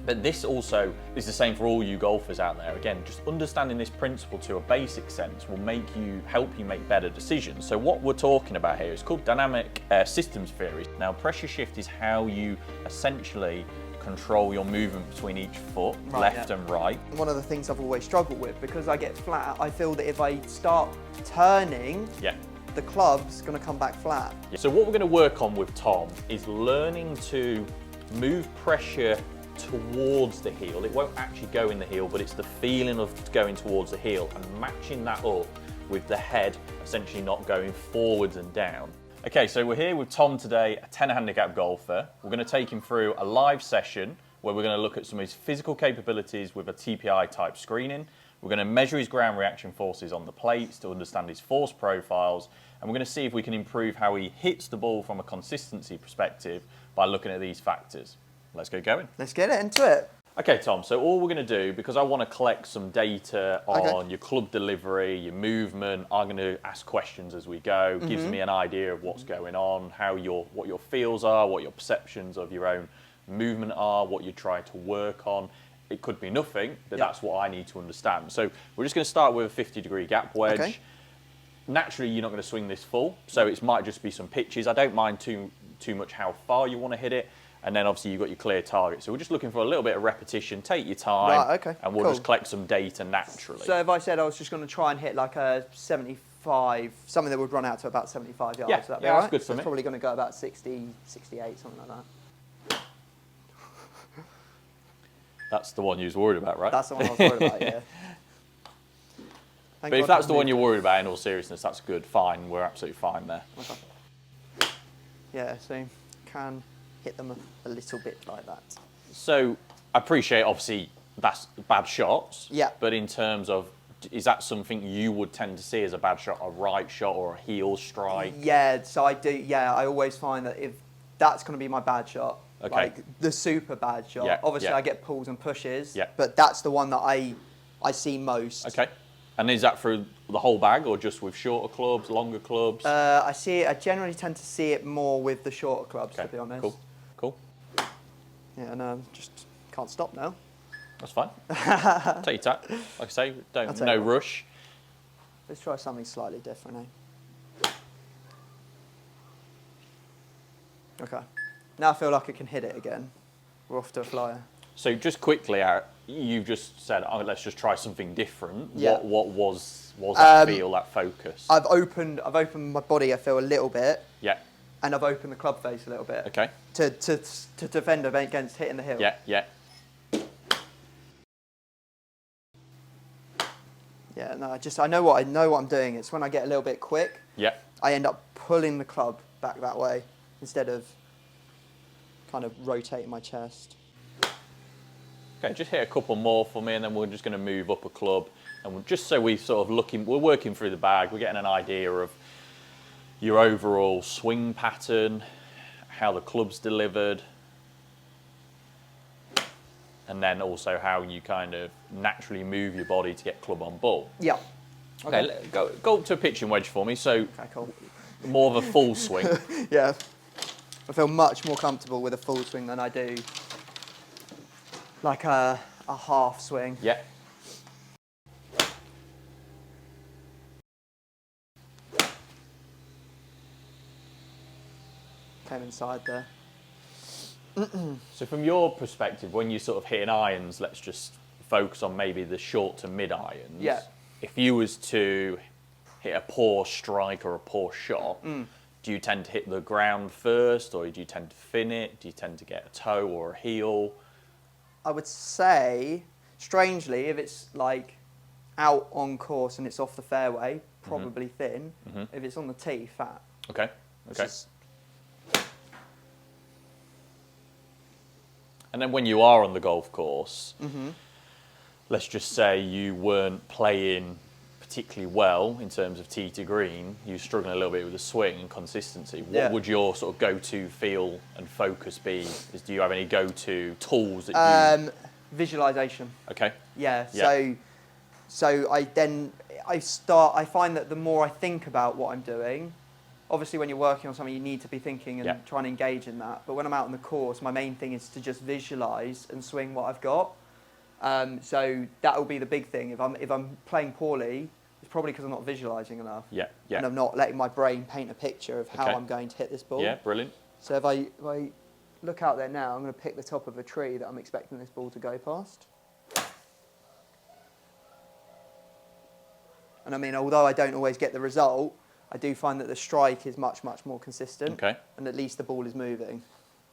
But this is the same for all you golfers out there. Again, just understanding this principle to a basic sense will help you make better decisions. So what we're talking about here is called dynamic systems theory. Now, pressure shift is how you essentially control your movement between each foot, left and right. One of the things I've always struggled with, because I get flat, I feel that if I start turning, the club's going to come back flat. So what we're going to work on with Tom is learning to move pressure towards the heel. It won't actually go in the heel, but it's the feeling of going towards the heel and matching that up with the head essentially not going forwards and down. Okay, so we're here with Tom today, a 10 handicap golfer. We're going to take him through a live session where we're going to look at some of his physical capabilities with a TPI type screening. We're going to measure his ground reaction forces on the plates to understand his force profiles, and we're going to see if we can improve how he hits the ball from a consistency perspective by looking at these factors. Let's get going. Let's get into it. Okay, Tom, so all we're going to do, because I want to collect some data on your club delivery, your movement, I'm going to ask questions as we go. Gives me an idea of what's going on, what your feels are, what your perceptions of your own movement are, what you're trying to work on. It could be nothing, but that's what I need to understand. So we're just going to start with a 50-degree gap wedge. Okay. Naturally, you're not going to swing this full, so it might just be some pitches. I don't mind too much how far you want to hit it. And then obviously you've got your clear target. So we're just looking for a little bit of repetition. Take your time, and we'll just collect some data naturally. So if I said I was just going to try and hit like a 75, something that would run out to about 75 yards, that's good for me. It's probably going to go about 60, 68, something like that. That's the one you was worried about, right? That's the one I was worried about, yeah. But if that's the one you're worried about, in all seriousness, that's good, fine. We're absolutely fine there. Okay. Yeah, so can hit them a little bit like that. So I appreciate, obviously, that's bad shots. Yeah. But in terms of, is that something you would tend to see as a bad shot, a right shot or a heel strike? Yeah, so I do. Yeah, I always find that if that's going to be my bad shot, like the super bad shot. Obviously, I get pulls and pushes. But that's the one that I see most. Okay. And is that through the whole bag or just with shorter clubs, longer clubs? I generally tend to see it more with the shorter clubs, to be honest. Cool. Yeah, and just can't stop now. That's fine. Take your time. Like I say, no rush. Let's try something slightly different, eh? Okay. Now I feel like I can hit it again. We're off to a flyer. So just quickly, you've just said, let's just try something different. Yeah. What was that feel, that focus? I've opened my body, I feel, a little bit. Yeah. And I've opened the club face a little bit. Okay. To defend against hitting the heel. Yeah. Yeah, no, I know what I'm doing. It's when I get a little bit quick. Yeah. I end up pulling the club back that way instead of kind of rotating my chest. Okay, just hit a couple more for me, and then we're just going to move up a club, and just so we're working through the bag, we're getting an idea of your overall swing pattern, how the club's delivered, and then also how you kind of naturally move your body to get club on ball. Yeah. Okay, go up to a pitching wedge for me. So okay, cool. More of a full swing. Yeah. I feel much more comfortable with a full swing than I do like a half swing. Yeah. Came inside there. So from your perspective, when you're sort of hitting irons, let's just focus on maybe the short to mid irons. Yeah. If you was to hit a poor strike or a poor shot, do you tend to hit the ground first, or do you tend to fin it? Do you tend to get a toe or a heel? I would say, strangely, if it's like out on course and it's off the fairway, probably thin. If it's on the tee, fat. Okay. And then when you are on the golf course, let's just say you weren't playing particularly well in terms of tee to green, you're struggling a little bit with the swing and consistency. What would your sort of go-to feel and focus be? Do you have any go-to tools that you... Visualization. Okay. Yeah. So I find that the more I think about what I'm doing, obviously when you're working on something, you need to be thinking and trying to engage in that. But when I'm out on the course, my main thing is to just visualise and swing what I've got. So that will be the big thing. If I'm playing poorly, it's probably because I'm not visualising enough. And I'm not letting my brain paint a picture of how I'm going to hit this ball. Yeah, brilliant. So if I look out there now, I'm going to pick the top of a tree that I'm expecting this ball to go past. And I mean, although I don't always get the result, I do find that the strike is much, much more consistent. Okay. And at least the ball is moving.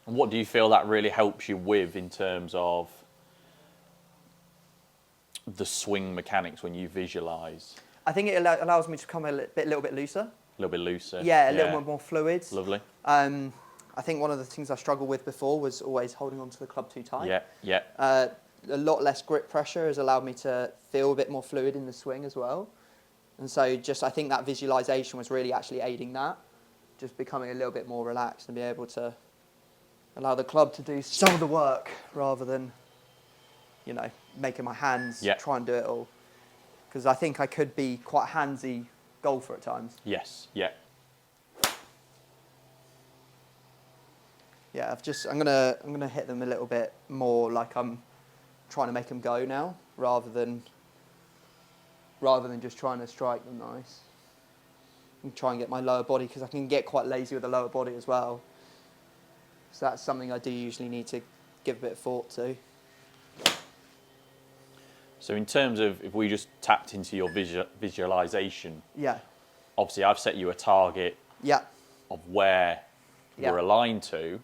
And what do you feel that really helps you with in terms of the swing mechanics when you visualise? I think it allows me to become a little bit looser. A little bit looser. Yeah, a little more fluid. Lovely. I think one of the things I struggled with before was always holding onto the club too tight. Yeah. A lot less grip pressure has allowed me to feel a bit more fluid in the swing as well. And so I think that visualisation was really actually aiding that, just becoming a little bit more relaxed and be able to allow the club to do some of the work rather than, making my hands try and do it all. Because I think I could be quite a handsy golfer at times. Yes, yeah. Yeah, I'm gonna hit them a little bit more like I'm trying to make them go now, rather than just trying to strike them nice. And try and get my lower body, because I can get quite lazy with the lower body as well. So that's something I do usually need to give a bit of thought to. So in terms of, if we just tapped into your visualisation, obviously I've set you a target of where we're aligned to.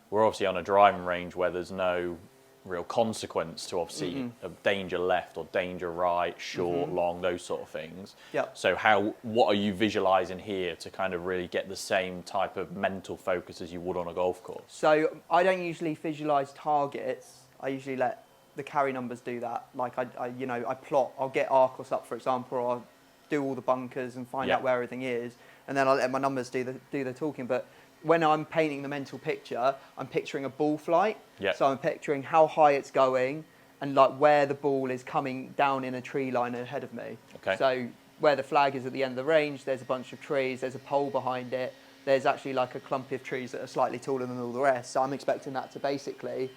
We're obviously on a driving range where there's no real consequence to obviously of danger left or danger right, short, long, those sort of things. So what are you visualising here to kind of really get the same type of mental focus as you would on a golf course? So I don't usually visualise targets. I usually let the carry numbers do that. Like I plot. I'll get Arcos up, for example, or I'll do all the bunkers and find out where everything is, and then I'll let my numbers do the talking. But when I'm painting the mental picture, I'm picturing a ball flight. So I'm picturing how high it's going and like where the ball is coming down in a tree line ahead of me. So where the flag is at the end of the range, there's a bunch of trees, there's a pole behind it, there's actually like a clump of trees that are slightly taller than all the rest. So I'm expecting that to basically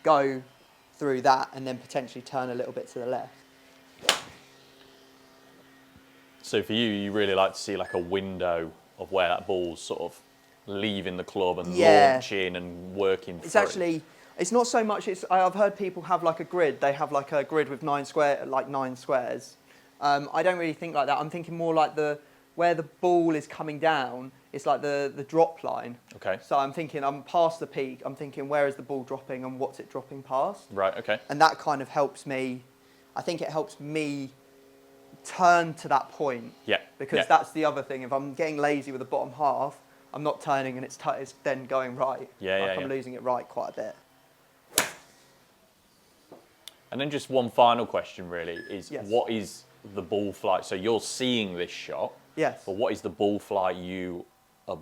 go through that and then potentially turn a little bit to the left. So for you really like to see like a window of where that ball's sort of leaving the club and launching and working through. It's not so much, I've heard people have like a grid. They have like a grid with 9 squares. I don't really think like that. I'm thinking more like where the ball is coming down, it's like the drop line. So I'm thinking, I'm past the peak, I'm thinking where is the ball dropping and what's it dropping past? Right, okay. And that kind of helps me, I think it helps me turn to that point. Because that's the other thing, if I'm getting lazy with the bottom half, I'm not turning and it's then going right. I'm losing it right quite a bit. And then just one final question really is, what is the ball flight? So you're seeing this shot, but what is the ball flight you are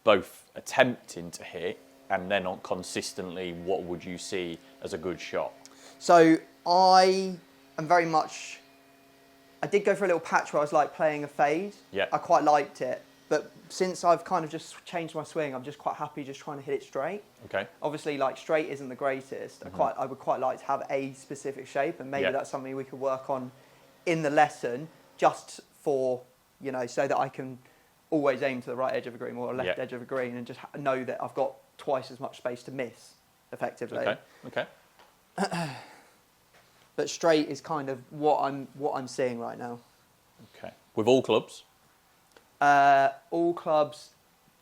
both attempting to hit, and then on consistently, what would you see as a good shot? So I am very much, I did go for a little patch where I was like playing a fade. I quite liked it. But since I've kind of just changed my swing, I'm just quite happy just trying to hit it straight. Obviously, like straight isn't the greatest. I would quite like to have a specific shape, and maybe that's something we could work on in the lesson, just for, so that I can always aim to the right edge of a green or left edge of a green, and just know that I've got twice as much space to miss effectively. But straight is kind of what I'm seeing right now. With all clubs? All clubs,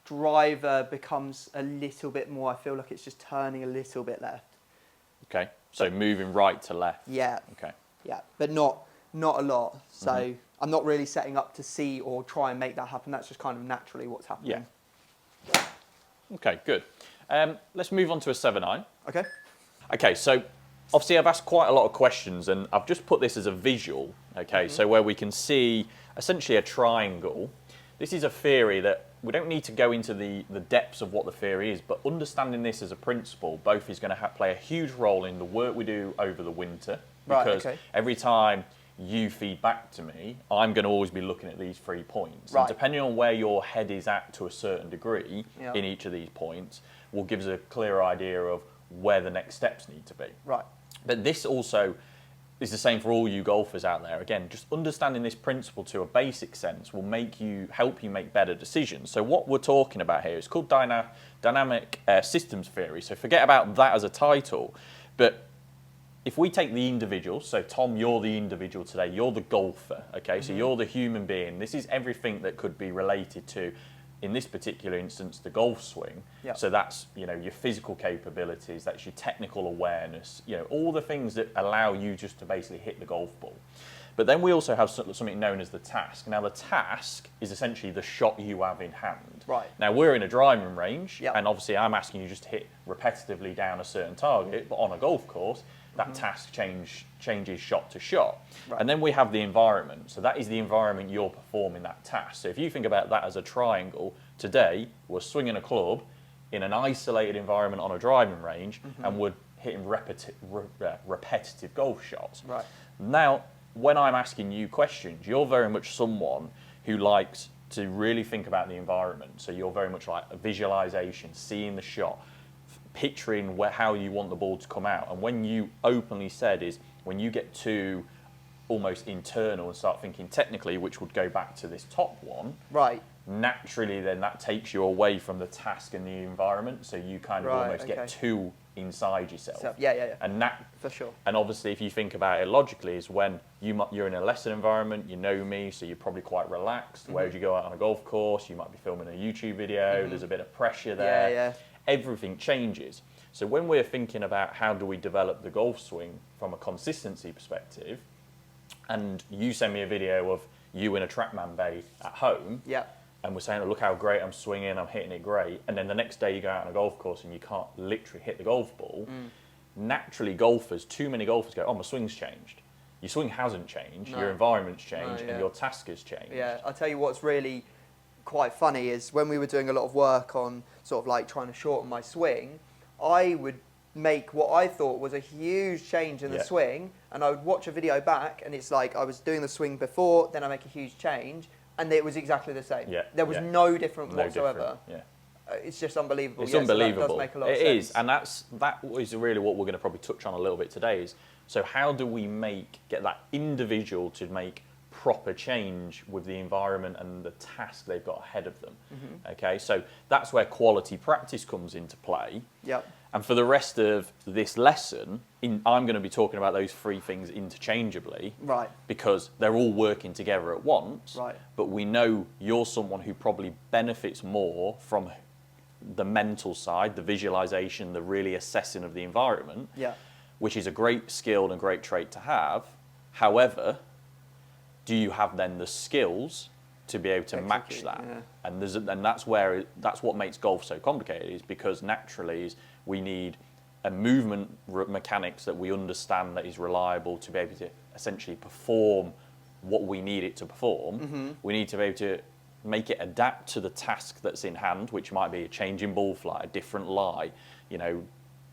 driver becomes a little bit more, I feel like it's just turning a little bit left. So moving right to left. But not a lot. So I'm not really setting up to see or try and make that happen. That's just kind of naturally what's happening. Okay, good. Let's move on to a 7-iron. Okay, so obviously I've asked quite a lot of questions, and I've just put this as a visual, so where we can see essentially a triangle. This is a theory that we don't need to go into the depths of what the theory is, but understanding this as a principle both is going to play a huge role in the work we do over the winter, because every time you feed back to me, I'm going to always be looking at these 3 points. Right. And depending on where your head is at to a certain degree Yeah. in each of these points, will give us a clear idea of where the next steps need to be. Right. But this also is the same for all you golfers out there. Again, just understanding this principle to a basic sense will help you make better decisions. So what we're talking about here is called dynamic systems theory. So forget about that as a title. But if we take the individual, so Tom, you're the individual today, you're the golfer, okay? So you're the human being. This is everything that could be related to, in this particular instance, the golf swing. Yep. So that's, your physical capabilities, that's your technical awareness, all the things that allow you just to basically hit the golf ball. But then we also have something known as the task. Now the task is essentially the shot you have in hand. Right. Now we're in a driving range, Yep. and obviously I'm asking you just to hit repetitively down a certain target, but on a golf course, that task changes shot to shot. Right. And then we have the environment. So that is the environment you're performing that task. So if you think about that as a triangle, today we're swinging a club in an isolated environment on a driving range, and we're hitting repetitive golf shots. Right. Now, when I'm asking you questions, you're very much someone who likes to really think about the environment. So you're very much like a visualization, seeing the shot, picturing how you want the ball to come out. And when you openly said is when you get too almost internal and start thinking technically, which would go back to this top one, Right. naturally then that takes you away from the task and the environment. So you kind of almost get too inside yourself. So, yeah. And that, For sure. and obviously if you think about it logically, is when you're in a lesson environment, you know me, so you're probably quite relaxed. Where would you go out on a golf course? You might be filming a YouTube video, there's a bit of pressure there. Yeah. Everything changes. So when we're thinking about how do we develop the golf swing from a consistency perspective, and you send me a video of you in a TrackMan bay at home, Yeah. and we're saying, look how great I'm swinging, I'm hitting it great, and then the next day you go out on a golf course and you can't literally hit the golf ball, naturally too many golfers go, oh, my swing's changed. Your swing hasn't changed, your environment's changed, and your task has changed. Yeah, I'll tell you what's really quite funny is when we were doing a lot of work on sort of like trying to shorten my swing, I would make what I thought was a huge change in the swing, and I would watch a video back and it's like I was doing the swing before, then I make a huge change, and it was exactly the same. Yeah, there was no different whatsoever. Different. It's just unbelievable. It's unbelievable. So that does make a lot of it sense. is, and that is really what we're going to probably touch on a little bit today. Is so how do we get that individual to make proper change with the environment and the task they've got ahead of them? Okay, so that's where quality practice comes into play. Yep. And for the rest of this lesson, I'm going to be talking about those 3 things interchangeably. Right. Because they're all working together at once. Right. But we know you're someone who probably benefits more from the mental side, the visualization, the really assessing of the environment, Yeah. which is a great skill and great trait to have. However, do you have then the skills to be able to match that? Yeah. And that's what makes golf so complicated, is because naturally we need a movement mechanics that we understand that is reliable to be able to essentially perform what we need it to perform. We need to be able to make it adapt to the task that's in hand, which might be a change in ball flight, a different lie,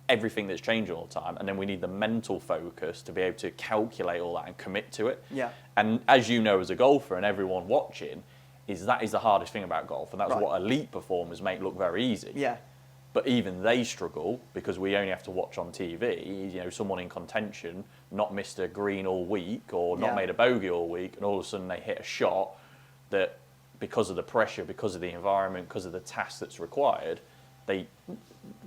everything that's changing all the time. And then we need the mental focus to be able to calculate all that and commit to it. Yeah. And as you know, as a golfer and everyone watching, that is the hardest thing about golf, and that's what elite performers make look very easy. Yeah. But even they struggle because we only have to watch on TV, someone in contention not missed a green all week or not made a bogey all week, and all of a sudden they hit a shot that, because of the pressure, because of the environment, because of the task that's required, they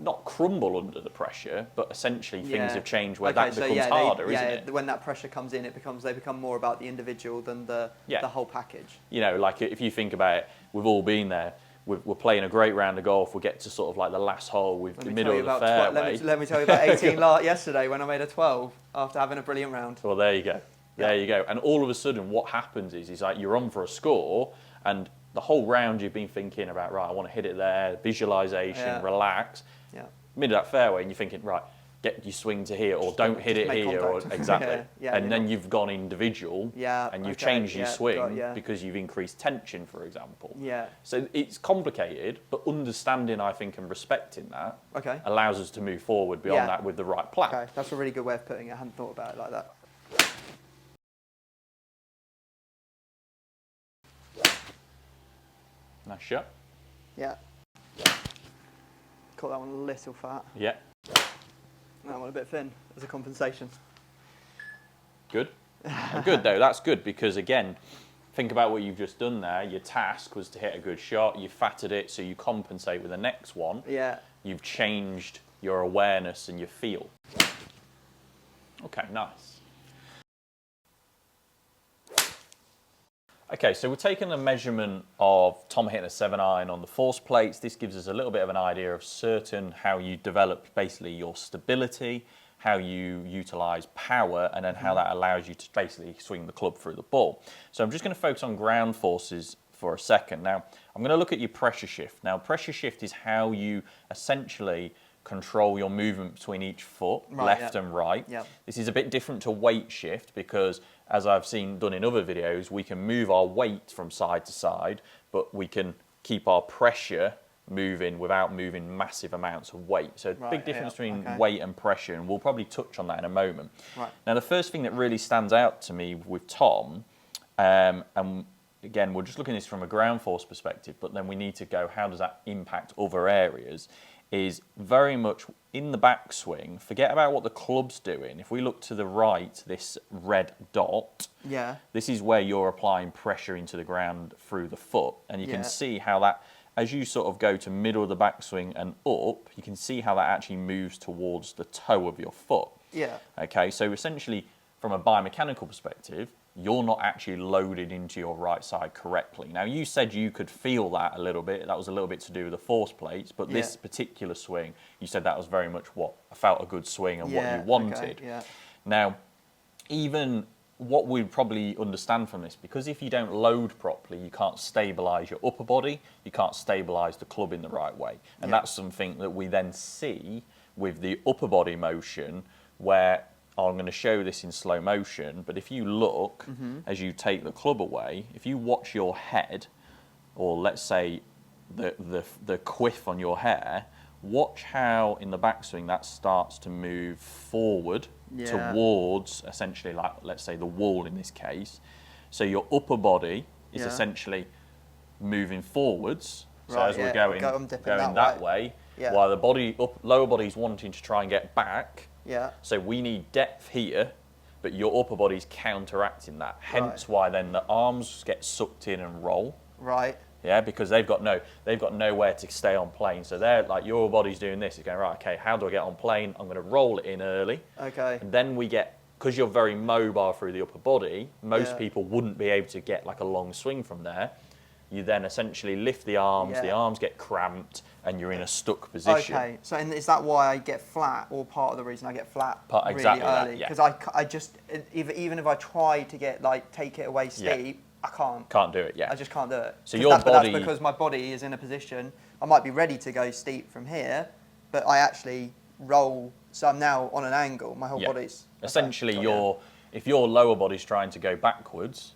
not crumble under the pressure, but essentially things have changed where that becomes harder, isn't it? When that pressure comes in, they become more about the individual than the whole package. Like if you think about it, we've all been there. We're playing a great round of golf. We get to sort of like the last hole with the middle of the fairway. Let me tell you about 18 yesterday when I made a 12 after having a brilliant round. Well, there you go. There you go. And all of a sudden, what happens is like you're on for a score, and the whole round you've been thinking about, right, I want to hit it there, visualization, relax. Yeah. Middle of that fairway, and you're thinking, right, get your swing to here, or don't hit it here, or exactly. And then you've gone individual, and you've changed your swing because you've increased tension, for example. Yeah. So it's complicated, but understanding, I think, and respecting that allows us to move forward beyond that with the right plan. Okay, that's a really good way of putting it. I hadn't thought about it like that. Nice shot. Yeah. Caught that one a little fat. Yeah. That one a bit thin as a compensation. Good. Good though, that's good because again, think about what you've just done there. Your task was to hit a good shot, you fatted it so you compensate with the next one. Yeah. You've changed your awareness and your feel. Okay, nice. Okay, so we're taking a measurement of Tom hitting a 7-iron on the force plates. This gives us a little bit of an idea of how you develop basically your stability, how you utilise power, and then how that allows you to basically swing the club through the ball. So I'm just going to focus on ground forces for a second. Now, I'm going to look at your pressure shift. Now, pressure shift is how you essentially control your movement between each foot, left and right. Yep. This is a bit different to weight shift because, as I've seen done in other videos, we can move our weight from side to side, but we can keep our pressure moving without moving massive amounts of weight. So big difference between weight and pressure, and we'll probably touch on that in a moment. Right. Now, the first thing that really stands out to me with Tom, and again, we're just looking at this from a ground force perspective, but then we need to go, how does that impact other areas, is very much in the backswing. Forget about what the club's doing. If we look to the right, this red dot, this is where you're applying pressure into the ground through the foot, and you can see how that, as you sort of go to middle of the backswing and up, you can see how that actually moves towards the toe of your foot. Yeah. Okay, so essentially, from a biomechanical perspective, you're not actually loaded into your right side correctly. Now, you said you could feel that a little bit. That was a little bit to do with the force plates, but this particular swing, you said that was very much what felt a good swing and what you wanted. Okay, Now, even what we'd probably understand from this, because if you don't load properly, you can't stabilise your upper body, you can't stabilise the club in the right way. And that's something that we then see with the upper body motion, where I'm going to show this in slow motion, but if you look, as you take the club away, if you watch your head, or let's say the quiff on your hair, watch how in the backswing that starts to move forward towards essentially, like, let's say the wall in this case. So your upper body is essentially moving forwards. So as we're going that way, while the lower body's wanting to try and get back. So we need depth here, but your upper body's counteracting that. Hence why then the arms get sucked in and roll. Yeah, because they've got nowhere to stay on plane. So they're like, your body's doing this. It's going, right, okay, how do I get on plane? I'm going to roll it in early. And then we get, because you're very mobile through the upper body, most people wouldn't be able to get like a long swing from there. You then essentially lift the arms get cramped, and you're in a stuck position. Okay, so and is that why I get flat, or part of the reason I get flat exactly really early? that, Because I just, even if I try to get, like, take it away steep, I can't. Can't do it, I just can't do it. So your body... That's because my body is in a position, I might be ready to go steep from here, but I actually roll, so I'm now on an angle, my whole body's... Essentially, if your lower body's trying to go backwards,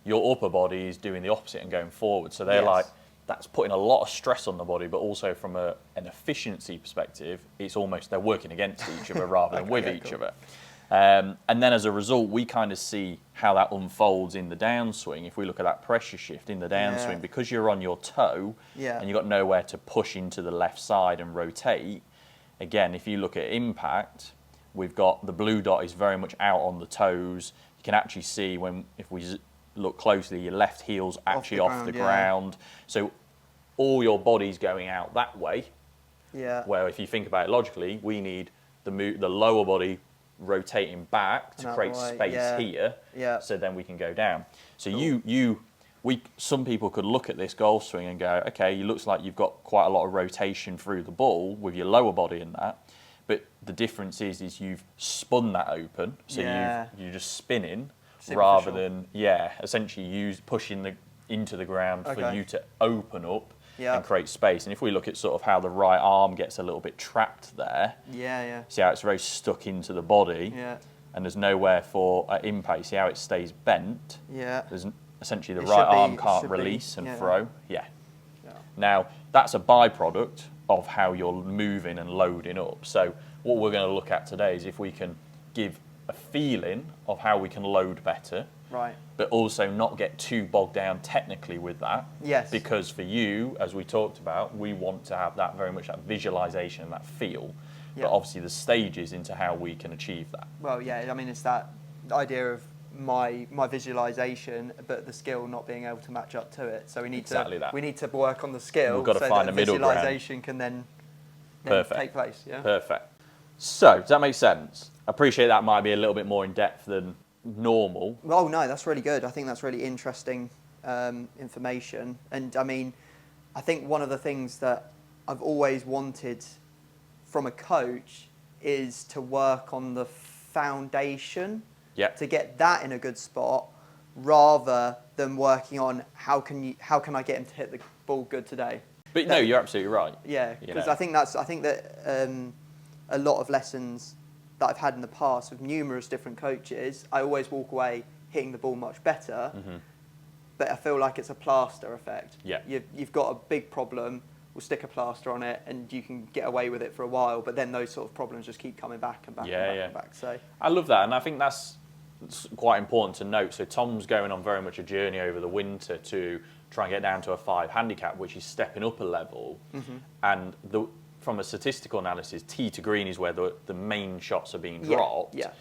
your upper body is doing the opposite and going forward. So they're like, that's putting a lot of stress on the body, but also from an efficiency perspective, it's almost they're working against each other rather than with each other. And then as a result, we kind of see how that unfolds in the downswing. If we look at that pressure shift in the downswing, because you're on your toe and you've got nowhere to push into the left side and rotate, again, if you look at impact, we've got the blue dot is very much out on the toes. You can actually see if we look closely, your left heel's actually off the ground. So all your body's going out that way. Where if you think about it logically, we need the lower body rotating back to create space here. So then we can go down. So some people could look at this golf swing and go, okay, it looks like you've got quite a lot of rotation through the ball with your lower body in that. But the difference is you've spun that open. So you're just spinning. Rather than essentially pushing into the ground for you to open up and create space. And if we look at sort of how the right arm gets a little bit trapped there, see how it's very stuck into the body, and there's nowhere for impact. See how it stays bent. There's essentially the right arm can't release and throw. Now that's a byproduct of how you're moving and loading up. So what we're going to look at today is if we can give a feeling of how we can load better, Right. but also not get too bogged down technically with that. Yes. Because for you, as we talked about, we want to have that very much that visualization and that feel. Yeah. But obviously the stages into how we can achieve that. Well, yeah, I mean, it's that idea of my visualization, but the skill not being able to match up to it. So we need to work on the skill. We've got to so find that a middle ground. visualization can then take place. Yeah. Perfect. So, does that make sense? I appreciate that might be a little bit more in depth than normal. Oh no, that's really good. I think that's really interesting information. And I mean, I think one of the things that I've always wanted from a coach is to work on the foundation. Yeah. To get that in a good spot, rather than working on how can I get him to hit the ball good today. But no, you're absolutely right. Yeah, because I think that a lot of lessons that I've had in the past with numerous different coaches, I always walk away hitting the ball much better. Mm-hmm. But I feel like it's a plaster effect. Yeah. You've got a big problem. We'll stick a plaster on it, and you can get away with it for a while. But then those sort of problems just keep coming back and back and back. So I love that, and I think that's quite important to note. So Tom's going on very much a journey over the winter to try and get down to a 5 handicap, which is stepping up a level. Mm-hmm. And from a statistical analysis, tee to green is where the main shots are being dropped. Yeah.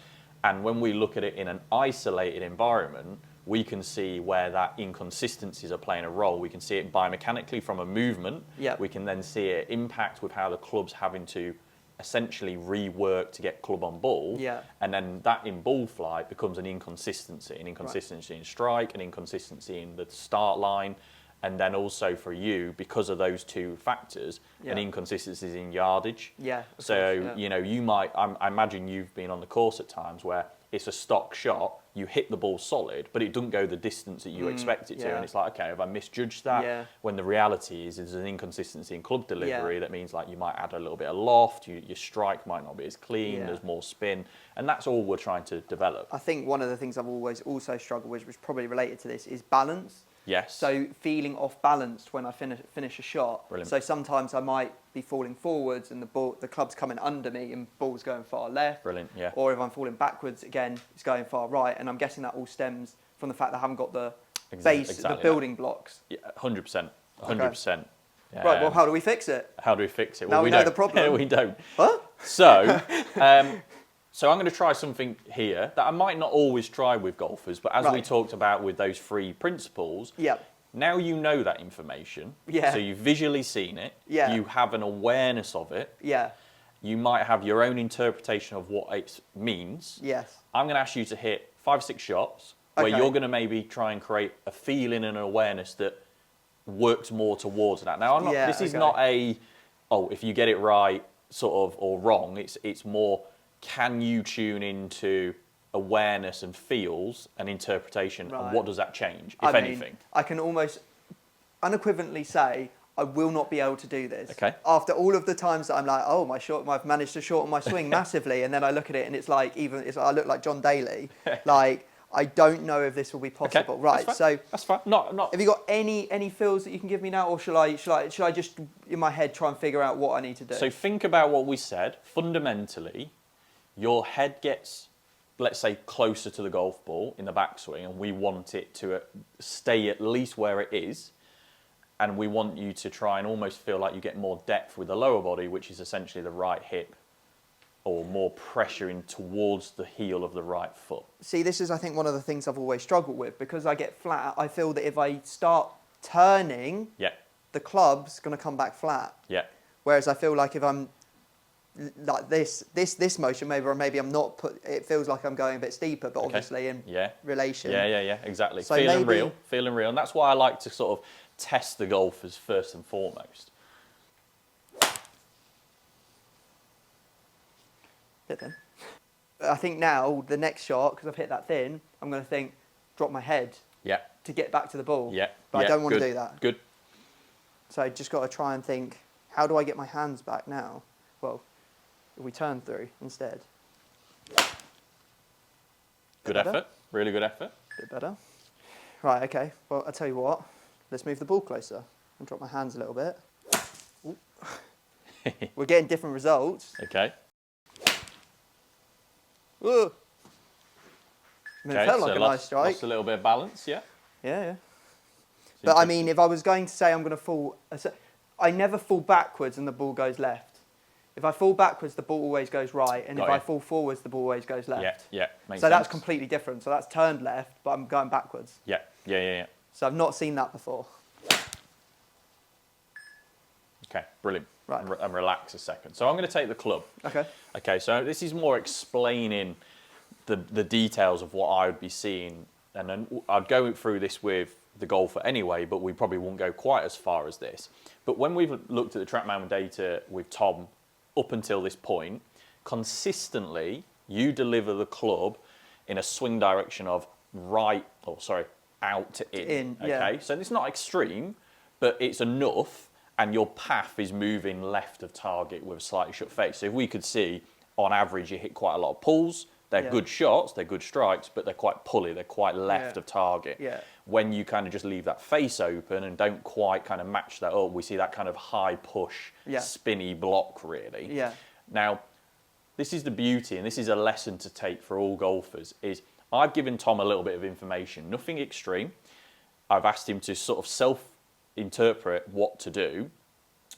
And when we look at it in an isolated environment, we can see where that inconsistencies are playing a role. We can see it biomechanically from a movement. Yeah. We can then see it impact with how the club's having to essentially rework to get club on ball. Yeah. And then that in ball flight becomes an inconsistency in strike, an inconsistency in the start line. And then also for you, because of those two factors, an inconsistency in yardage. Yeah. So, you know, you might, I imagine you've been on the course at times where it's a stock shot, you hit the ball solid, but it doesn't go the distance that you expect it to. Yeah. And it's like, okay, have I misjudged that? Yeah. When the reality is there's an inconsistency in club delivery. That means like you might add a little bit of loft, your strike might not be as clean, there's more spin. And that's all we're trying to develop. I think one of the things I've always also struggled with, which is probably related to this, is balance. Yes. So feeling off balanced when I finish a shot. Brilliant. So sometimes I might be falling forwards and the club's coming under me and ball's going far left. Brilliant, yeah. Or if I'm falling backwards again, it's going far right. And I'm guessing that all stems from the fact that I haven't got the base, the building blocks. Yeah, 100%. 100%. Yeah. Right, well, how do we fix it? How do we fix it? Now Well, we know the problem. We don't. Huh? So, so I'm going to try something here that I might not always try with golfers, but as we talked about with those 3 principles, now you know that information. Yeah. So you've visually seen it. Yeah. You have an awareness of it. Yeah. You might have your own interpretation of what it means. Yes. I'm going to ask you to hit 5 or 6 shots where you're going to maybe try and create a feeling and an awareness that works more towards that. Now, this is not a, if you get it right, sort of, or wrong. It's more, can you tune into awareness and feels and interpretation, and what does that change, if anything? I can almost unequivocally say I will not be able to do this. Okay. After all of the times that I'm like, I've managed to shorten my swing massively, and then I look at it and it's like I look like John Daly. Like, I don't know if this will be possible. Okay. Right. So that's fine. Not. Have you got any feels that you can give me now, or should I just in my head try and figure out what I need to do? So think about what we said. Fundamentally, your head gets, let's say, closer to the golf ball in the backswing, and we want it to stay at least where it is, and we want you to try and almost feel like you get more depth with the lower body, which is essentially the right hip, or more pressure in towards the heel of the right foot. See, this is, I think, one of the things I've always struggled with, because I get flat. I feel that if I start turning, the club's going to come back flat. Yeah. Whereas I feel like if I'm like this motion, maybe I'm not it feels like I'm going a bit steeper, but obviously in relation. Yeah, exactly. So feeling real. And that's why I like to sort of test the golfers first and foremost. Bit thin. I think now the next shot, because I've hit that thin, I'm going to think, drop my head to get back to the ball. Yeah. But I don't want to do that. Good. So I just got to try and think, how do I get my hands back now? Well, if we turn through instead. Good effort. Really good effort. Bit better. Right, okay. Well, I'll tell you what. Let's move the ball closer and drop my hands a little bit. We're getting different results. Okay. Ooh. I mean, it felt like a nice strike. Lost a little bit of balance, yeah? Yeah. But I mean, if I was going to say I'm going to fall, I never fall backwards and the ball goes left. If I fall backwards, the ball always goes right, and if I fall forwards, the ball always goes left. Yeah, makes sense. So that's completely different. So that's turned left, but I'm going backwards. Yeah. So I've not seen that before. Okay, brilliant. Right. And relax a second. So I'm going to take the club. Okay, so this is more explaining the details of what I would be seeing, and then I'd go through this with the golfer anyway, but we probably won't go quite as far as this. But when we've looked at the TrackMan data with Tom up until this point, consistently you deliver the club in a swing direction of out to in. Okay, so it's not extreme, but it's enough, and your path is moving left of target with a slightly shut face. So if we could see, on average, you hit quite a lot of pulls. They're good shots, they're good strikes, but they're quite pulley, they're quite left of target. When you kind of just leave that face open and don't quite kind of match that up, we see that kind of high push, spinny block really. Now, this is the beauty, and this is a lesson to take for all golfers, is I've given Tom a little bit of information, nothing extreme. I've asked him to sort of self-interpret what to do,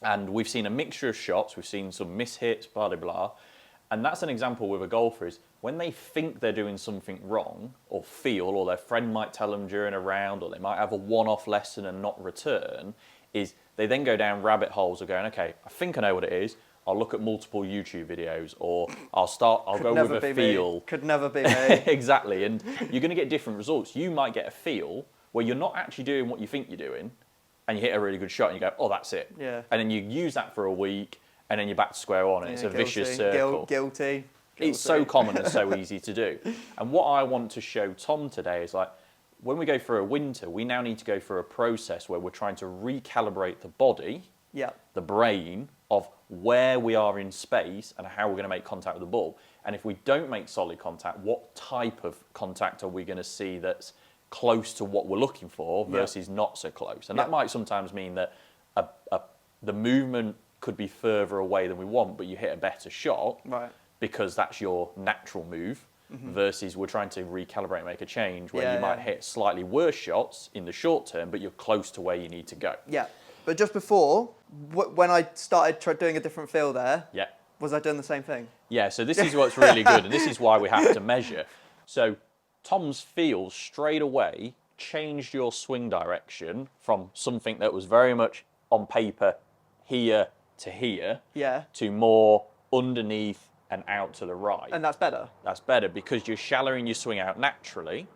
and we've seen a mixture of shots, we've seen some mishits, blah, blah, blah. And that's an example with a golfer is when they think they're doing something wrong or their friend might tell them during a round, or they might have a one-off lesson and not return, is they then go down rabbit holes of going, okay, I think I know what it is. I'll look at multiple YouTube videos, or I'll go with a feel. Could never be me. Exactly, and you're going to get different results. You might get a feel where you're not actually doing what you think you're doing, and you hit a really good shot and you go, oh, that's it. And then you use that for a week, and then you're back to square one, and it's a vicious circle. Guilty. It's so common and so easy to do. And what I want to show Tom today is like, when we go through a winter, we now need to go through a process where we're trying to recalibrate the body, the brain, of where we are in space and how we're going to make contact with the ball. And if we don't make solid contact, what type of contact are we going to see that's close to what we're looking for versus not so close? And that might sometimes mean that the movement could be further away than we want, but you hit a better shot because that's your natural move, versus we're trying to recalibrate and make a change where you might hit slightly worse shots in the short term, but you're close to where you need to go. But just before, when I started doing a different feel there, was I doing the same thing? Yeah, so this is what's really good, and this is why we have to measure. So Tom's feel straight away changed your swing direction from something that was very much on paper here to here to more underneath and out to the right. And that's better? That's better because you're shallowing your swing out naturally.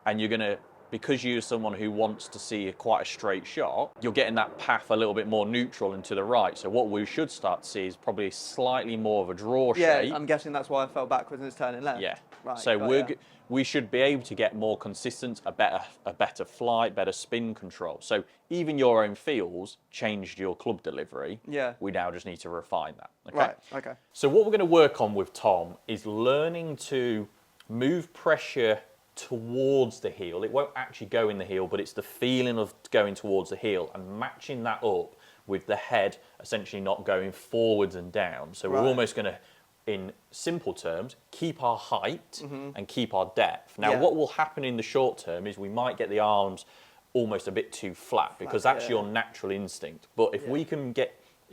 And you're going to, because you're someone who wants to see quite a straight shot, you're getting that path a little bit more neutral and to the right. So what we should start to see is probably slightly more of a draw shape. I'm guessing that's why I fell backwards and it's turning left. So we should be able to get more consistent, a better flight, better spin control. So even your own feels changed your club delivery. We now just need to refine that. Okay? So what we're going to work on with Tom is learning to move pressure towards the heel. It won't actually go in the heel, but it's the feeling of going towards the heel and matching that up with the head essentially not going forwards and down. So we're almost going to, in simple terms, keep our height and keep our depth. Now what will happen in the short term is we might get the arms almost a bit too flat because that's your natural instinct. But if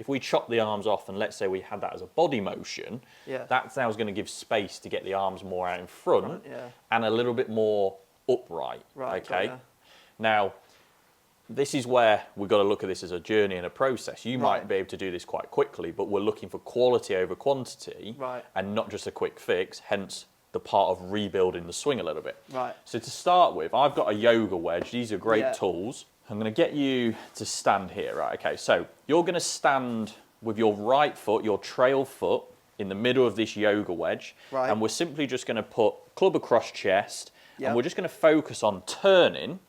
we chop the arms off, and let's say we had that as a body motion, that's now going to give space to get the arms more out in front and a little bit more upright. Now, this is where we've got to look at this as a journey and a process. You might be able to do this quite quickly, but we're looking for quality over quantity and not just a quick fix, hence the part of rebuilding the swing a little bit. So to start with, I've got a yoga wedge. These are great tools. I'm going to get you to stand here, Okay, so you're going to stand with your right foot, your trail foot, in the middle of this yoga wedge. And we're simply just going to put club across chest, and we're just going to focus on turning.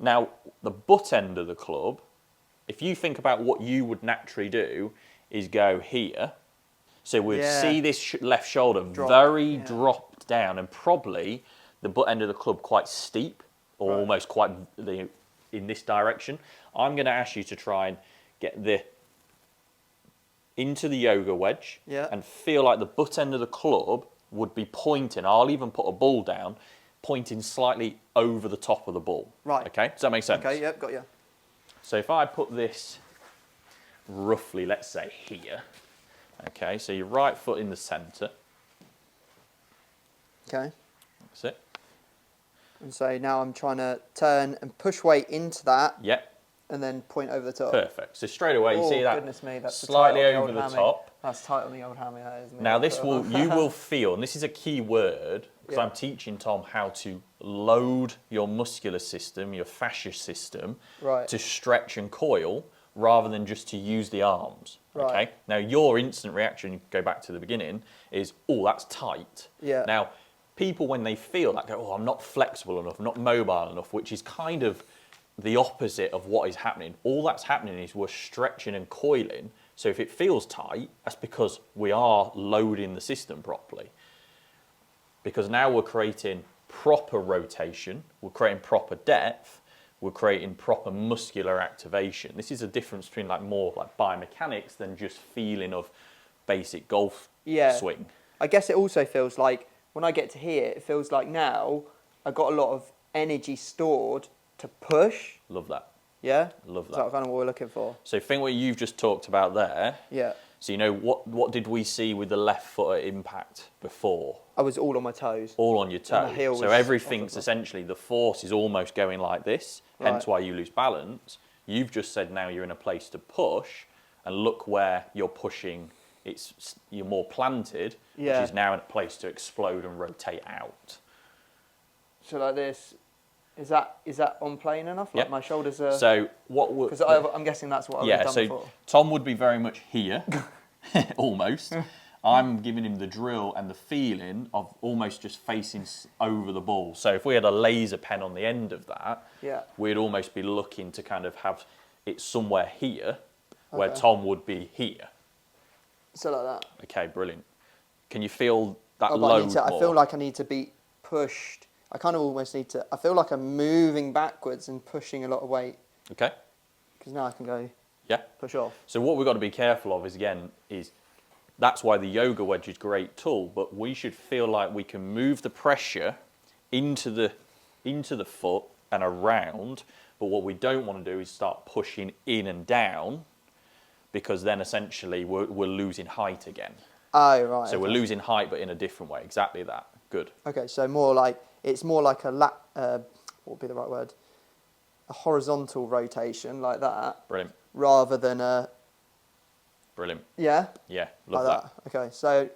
Now, the butt end of the club, if you think about what you would naturally do, is go here. So we'd see this left shoulder dropped down, and probably the butt end of the club quite steep, or almost quite in this direction. I'm going to ask you to try and get into the yoga wedge and feel like the butt end of the club would be pointing. I'll even put a ball down. pointing slightly over the top of the ball. Right. Okay, does that make sense? Okay, yep, got you. So if I put this roughly, let's say here, okay, so your right foot in the centre. Okay. That's it. And so now I'm trying to turn and push weight into that. Yep. And then point over the top. Perfect. So straight away, you see that goodness me, that's slightly tight on over the hammy. top. That's tight on the old hammy, that isn't it? Now this will, you will feel, and this is a key word, because Yeah. I'm teaching Tom how to load your muscular system, your fascia system, Right. to stretch and coil, rather than just to use the arms. Right. Okay. Now your instant reaction, go back to the beginning, is, oh, that's tight. Yeah. Now, people when they feel that go, oh, I'm not flexible enough, I'm not mobile enough, which is kind of the opposite of what is happening. All that's happening is we're stretching and coiling. So if it feels tight, that's because we are loading the system properly. Because now we're creating proper rotation, we're creating proper depth, we're creating proper muscular activation. This is a difference between more like biomechanics than just feeling of basic golf swing. I guess it also feels like when I get to here, it feels like now I've got a lot of energy stored to push. Love that. Yeah? Love that. Is that kind of what we're looking for? So think what you've just talked about there. Yeah. So you know what did we see with the left foot at impact before? I was all on my toes. All on your And the toes. heel So was everything's off of it. essentially, the force is almost going like this, hence Right. why you lose balance. You've just said now you're in a place to push, and look where you're pushing, you're more planted, Yeah. which is now in a place to explode and rotate out. So like this, is that on plane enough? Like Yep. my shoulders are... So what would... Because I'm guessing that's what I would have done so before. Tom would be very much here, almost. I'm giving him the drill and the feeling of almost just facing over the ball. So if we had a laser pen on the end of that, Yeah. we'd almost be looking to kind of have it somewhere here, where Okay. Tom would be here. So like that. Okay, brilliant. Can you feel that Oh, but load more? I feel like I need to be pushed. I kind of almost need to... I feel like I'm moving backwards and pushing a lot of weight. Okay, Because now I can go yeah. push off. So what we've got to be careful of is that's why the yoga wedge is a great tool, but we should feel like we can move the pressure into the foot and around, but what we don't want to do is start pushing in and down, because then essentially we're losing height again. Oh, right. So we're losing height, but in a different way. Exactly that. Good. Okay, so more like... It's more like a... what would be the right word? A horizontal rotation, like that. Brilliant. Rather than a... Brilliant. Yeah? Yeah, love Like that. Okay, so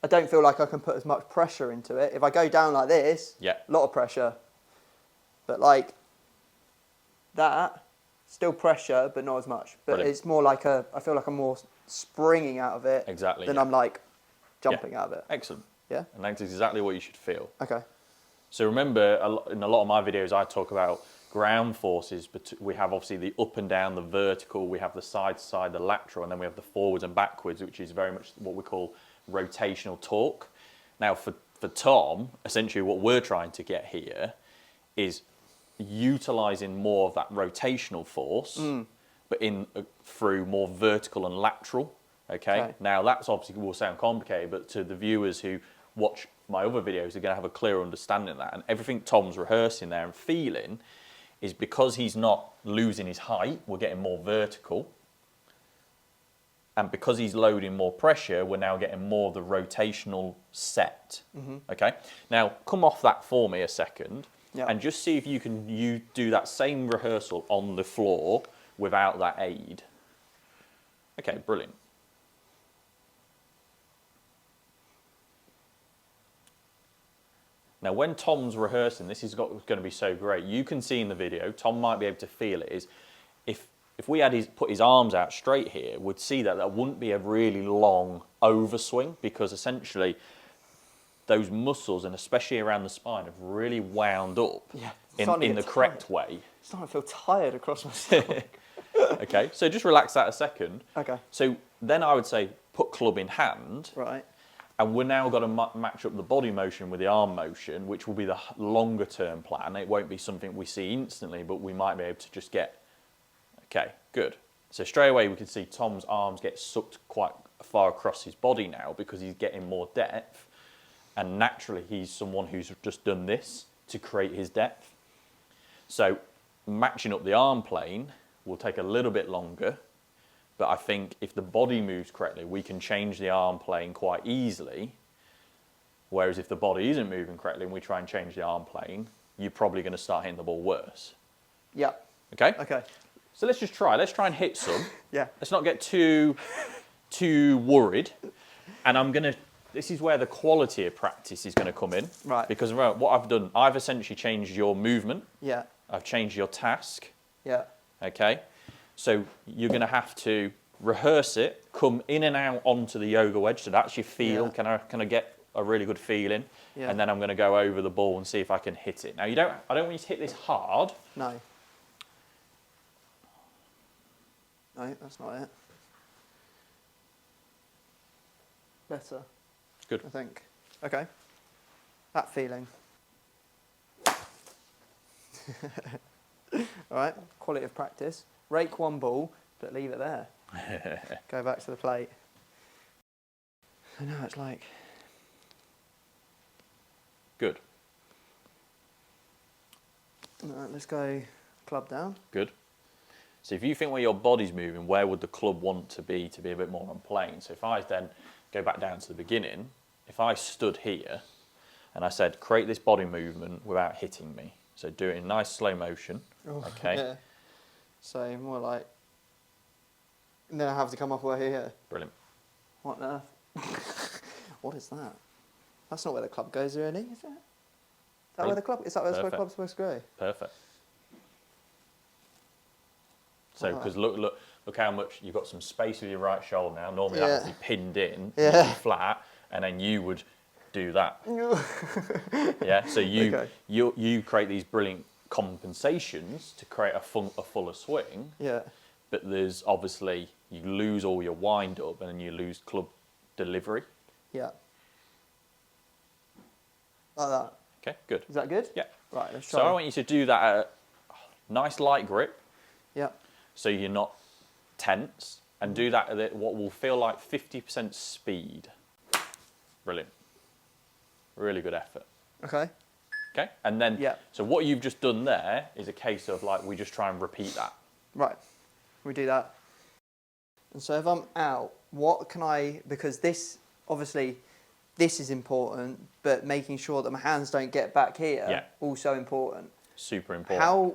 I don't feel like I can put as much pressure into it. If I go down like this, Yeah. a lot of pressure. But like that, still pressure, but not as much. But Brilliant. it's more like I feel like I'm more springing out of it Exactly, than yeah. I'm like jumping out of it. Excellent. Yeah? And that's exactly what you should feel. Okay. So remember, in a lot of my videos, I talk about ground forces, but we have obviously the up and down, the vertical, we have the side to side, the lateral, and then we have the forwards and backwards, which is very much what we call rotational torque. Now for Tom, essentially what we're trying to get here is utilising more of that rotational force, but through more vertical and lateral. Okay? Now that's obviously will sound complicated, but to the viewers who watch my other videos, they're going to have a clear understanding of that. And everything Tom's rehearsing there and feeling is because he's not losing his height, we're getting more vertical. And because he's loading more pressure, we're now getting more of the rotational set. Okay? Now, come off that for me a second, and just see if you can do that same rehearsal on the floor without that aid. Okay, brilliant. Now, when Tom's rehearsing, this is going to be so great. You can see in the video, Tom might be able to feel it, is if we had put his arms out straight here, we'd see that wouldn't be a really long overswing, because essentially those muscles, and especially around the spine, have really wound up in the correct way. It's starting to feel tired across my stomach. Okay, so just relax that a second. Okay. So then I would say put club in hand. Right. And we're now got to match up the body motion with the arm motion, which will be the longer term plan. It won't be something we see instantly, but we might be able to just get... Okay, good. So straight away we can see Tom's arms get sucked quite far across his body now because he's getting more depth. And naturally, he's someone who's just done this to create his depth. So matching up the arm plane will take a little bit longer, but I think if the body moves correctly, we can change the arm plane quite easily. Whereas if the body isn't moving correctly and we try and change the arm plane, you're probably going to start hitting the ball worse. Yeah. Okay? Okay. So let's just try. Let's try and hit some. Yeah. Let's not get too worried. And this is where the quality of practice is going to come in. Right. Because what I've done, I've essentially changed your movement. Yeah. I've changed your task. Yeah. Okay? So you're going to have to rehearse it, come in and out onto the yoga wedge so that's your feel. Yeah. Can I get a really good feeling? Yeah. And then I'm going to go over the ball and see if I can hit it. Now, I don't want you to hit this hard. No. No, that's not it. Better. Good. I think. Okay. That feeling. All right. Quality of practice. Rake one ball, but leave it there. Go back to the plate. I know it's like. Good. All right, let's go club down. Good. So if you think where your body's moving, where would the club want to be a bit more on plane? So if I then go back down to the beginning, if I stood here and I said, create this body movement without hitting me. So do it in nice slow motion, okay? Yeah. So more like, and then I have to come off over here. Brilliant. What on earth? What is that? That's not where the club goes, really, is it? Is that where the club? Is that where the club's supposed to go? Perfect. So, because look how much you've got some space with your right shoulder now. Normally that would be pinned in, flat, and then you would do that. Yeah. So you create these brilliant compensations to create a fuller swing. Yeah. But there's obviously you lose all your wind up and then you lose club delivery. Yeah. Like that. Okay. Good. Is that good? Yeah. Right. Let's try. So I want you to do that at a nice light grip. Yeah. So you're not tense, and do that at what will feel like 50% speed. Brilliant. Really good effort. Okay. Okay, and then, so what you've just done there is a case of like, we just try and repeat that. Right. We do that. And so if I'm out, what can because this, obviously, this is important, but making sure that my hands don't get back here, also important. Super important.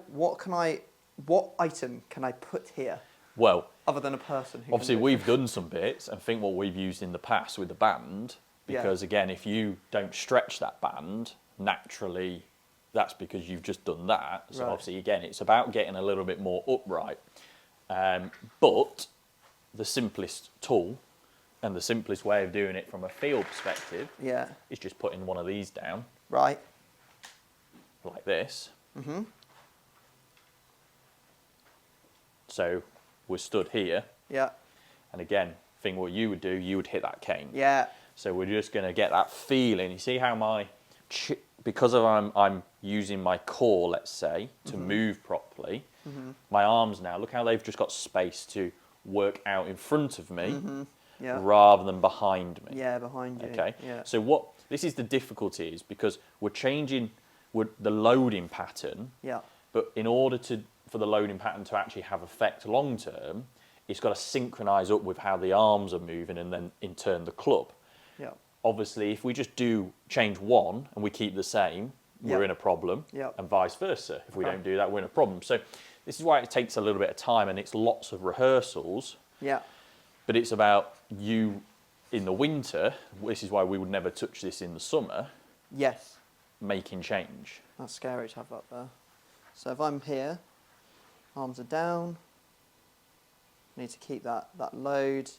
What item can I put here? Well, other than a person who obviously we've done some bits and think what we've used in the past with the band, because again, if you don't stretch that band, naturally that's because you've just done that. So obviously again, it's about getting a little bit more upright. But the simplest tool and the simplest way of doing it from a feel perspective is just putting one of these down. Right. Like this. Mm-hmm. So we're stood here. Yeah. And again, think what you would do, you would hit that cane. Yeah. So we're just going to get that feeling. You see how because I'm using my core, let's say, to move properly, my arms now, look how they've just got space to work out in front of me rather than behind me. Yeah, behind you. Okay. Yeah. So this is the difficulty is because we're changing the loading pattern. Yeah. But in order for the loading pattern to actually have effect long term, it's got to synchronise up with how the arms are moving and then in turn the club. Yeah. Obviously, if we just change one and we keep the same, we're in a problem, and vice versa. If we don't do that, we're in a problem. So this is why it takes a little bit of time and it's lots of rehearsals. Yeah. But it's about you in the winter. This is why we would never touch this in the summer. Yes. Making change. That's scary to have up there. So if I'm here, arms are down. Need to keep that load.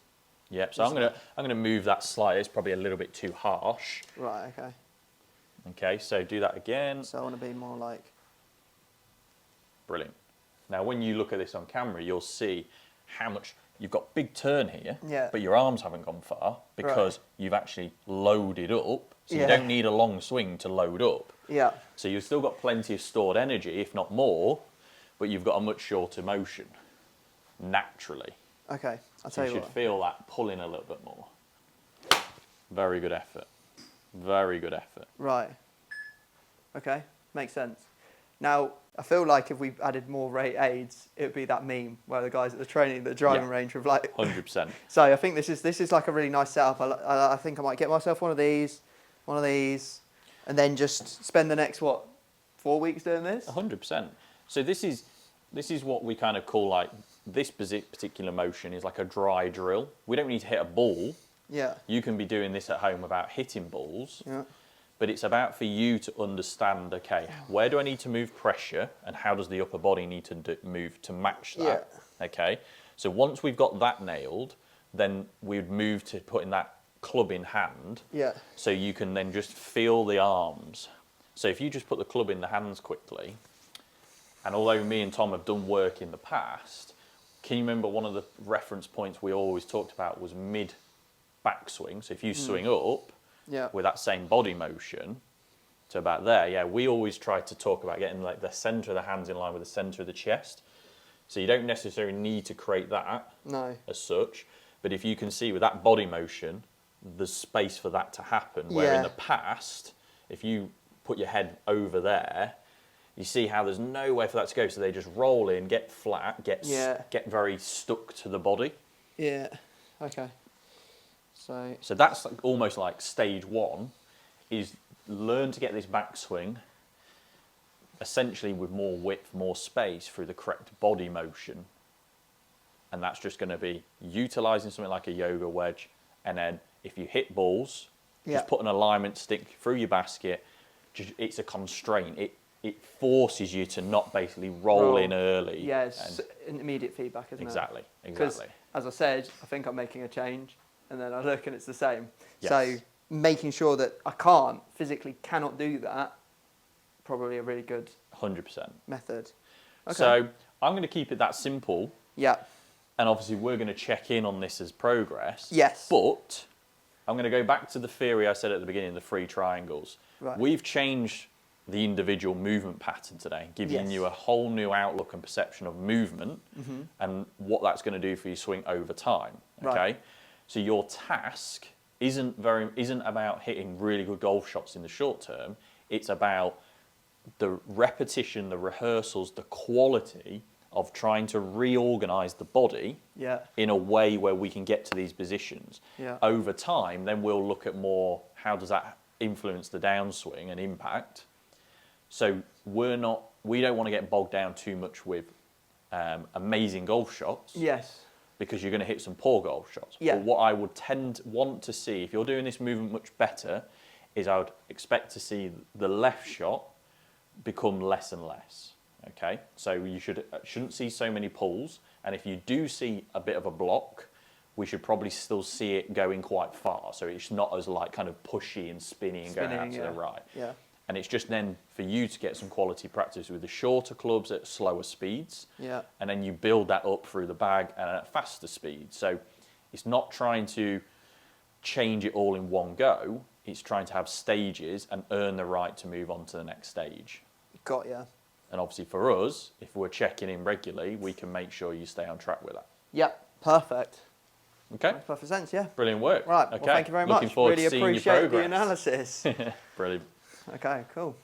Yep. So I'm gonna move that slightly. It's probably a little bit too harsh. Right. Okay. Okay. So do that again. So I want to be more like. Brilliant. Now, when you look at this on camera, you'll see how much you've got big turn here, but your arms haven't gone far because you've actually loaded up. So you don't need a long swing to load up. Yeah. So you've still got plenty of stored energy, if not more, but you've got a much shorter motion, naturally. Okay, I'll tell you what. You should feel that pulling a little bit more. Very good effort. Very good effort. Right. Okay, makes sense. Now, I feel like if we added more rate aids, it would be that meme where the guys at the driving range with like... 100%. So I think this is like a really nice setup. I think I might get myself one of these, and then just spend the next, 4 weeks doing this? 100%. So this is what we kind of call like, this particular motion is like a dry drill. We don't need to hit a ball. Yeah. You can be doing this at home without hitting balls. Yeah. But it's about for you to understand, okay, where do I need to move pressure and how does the upper body need to move to match that? Yeah. Okay. So once we've got that nailed, then we'd move to putting that club in hand. Yeah. So you can then just feel the arms. So if you just put the club in the hands quickly, and although me and Tom have done work in the past, can you remember one of the reference points we always talked about was mid backswing? So if you swing up with that same body motion to about there, we always try to talk about getting like the centre of the hands in line with the centre of the chest. So you don't necessarily need to create that as such, but if you can see with that body motion, there's space for that to happen. Where in the past, if you put your head over there, you see how there's nowhere for that to go. So they just roll in, get flat, get very stuck to the body. Yeah. Okay. So that's like, almost like stage one, is learn to get this backswing, essentially with more width, more space through the correct body motion. And that's just going to be utilising something like a yoga wedge. And then if you hit balls, just put an alignment stick through your basket. It's a constraint. It forces you to not basically roll in early. Yeah, it's immediate feedback, isn't it? Exactly. Because, as I said, I think I'm making a change, and then I look and it's the same. Yes. So making sure that I physically cannot do that, probably a really good 100% method. Okay. So I'm going to keep it that simple. Yeah. And obviously we're going to check in on this as progress. Yes. But I'm going to go back to the theory I said at the beginning, the 3 triangles. Right. We've changed the individual movement pattern today, giving you a whole new outlook and perception of movement and what that's going to do for your swing over time. Okay. Right. So your task isn't about hitting really good golf shots in the short term. It's about the repetition, the rehearsals, the quality of trying to reorganize the body in a way where we can get to these positions. Yeah. Over time, then we'll look at more, how does that influence the downswing and impact? So we don't want to get bogged down too much with amazing golf shots. Yes. Because you're going to hit some poor golf shots. Yeah. But what I would want to see, if you're doing this movement much better, is I would expect to see the left shot become less and less. Okay, so you shouldn't see so many pulls, and if you do see a bit of a block, we should probably still see it going quite far. So it's not as like kind of pushy and spinny and going out to the right. Yeah. And it's just then for you to get some quality practice with the shorter clubs at slower speeds. Yeah. And then you build that up through the bag and at faster speeds. So it's not trying to change it all in one go. It's trying to have stages and earn the right to move on to the next stage. Got ya. And obviously for us, if we're checking in regularly, we can make sure you stay on track with that. Yep, perfect. Okay. Makes perfect sense, yeah. Brilliant work. Right, Okay. well, thank you very Looking much. forward Really to seeing appreciate your the progress. analysis. Brilliant. Okay, cool.